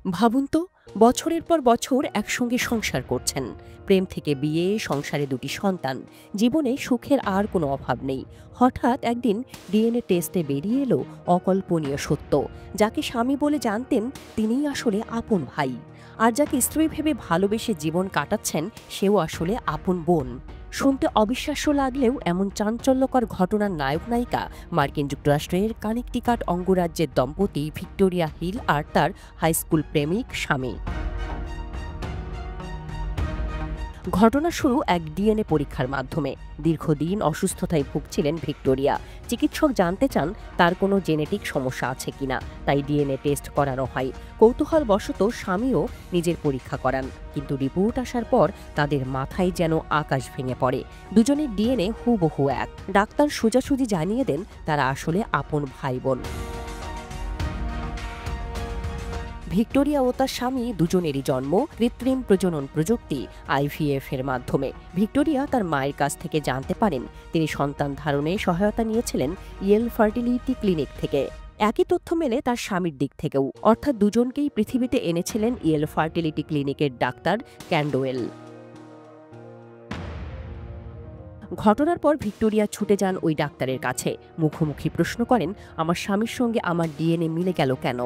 ভাবুন তো, বছরের পর বছর একসঙ্গে সংসার করছেন, প্রেম থেকে বিয়ে, সংসারে দুটি সন্তান, জীবনে সুখের আর কোনো অভাব নেই। হঠাৎ একদিন ডিএনএ টেস্টে বেরিয়ে এলো অকল্পনীয় সত্য। যাকে স্বামী বলে জানতেন তিনিই আসলে আপন ভাই, আর যাকে স্ত্রী ভেবে ভালোবেসে জীবন কাটাচ্ছেন সেও আসলে আপন বোন। শুনতে অবিশ্বাস্য লাগলেও এমন চাঞ্চল্যকর ঘটনার নায়ক নায়িকা মার্কিন যুক্তরাষ্ট্রের কানেকটিকাট অঙ্গরাজ্যের দম্পতি ভিক্টোরিয়া হিল আর তার হাইস্কুল প্রেমিক স্বামী। ঘটনা শুরু এক ডিএনএ পরীক্ষার মাধ্যমে। দীর্ঘদিন অসুস্থতায় ভুগছিলেন ভিক্টোরিয়া। চিকিৎসক জানতে চান তার কোনো জেনেটিক সমস্যা আছে কিনা, তাই ডিএনএ টেস্ট করানো হয়। কৌতূহলবশত স্বামীও নিজের পরীক্ষা করান, কিন্তু রিপোর্ট আসার পর তাদের মাথায় যেন আকাশ ভেঙে পড়ে। দুজনের ডিএনএ হুবহু এক। ডাক্তার সোজাসুজি জানিয়ে দেন তারা আসলে আপন ভাই বোন। ভিক্টোরিয়া ও তার স্বামী দুজনেরই জন্ম কৃত্রিম প্রজনন প্রযুক্তি আইভিএফ এর মাধ্যমে। ভিক্টোরিয়া তার মায়ের কাছ থেকে জানতে পারেন তিনি সন্তান ধারণে সহায়তা নিয়েছিলেন ইয়েল ফার্টিলিটি ক্লিনিক থেকে। একই তথ্য মেলে তার স্বামীর দিক থেকেও, অর্থাৎ দুজনকেই পৃথিবীতে এনেছিলেন ইয়েল ফার্টিলিটি ক্লিনিকের ডাক্তার ক্যান্ডোয়েল। ঘটনার পর ভিক্টোরিয়া ছুটে যান ওই ডাক্তারের কাছে। মুখোমুখি প্রশ্ন করেন, আমার স্বামীর সঙ্গে আমার ডিএনএ মিলে গেল কেন?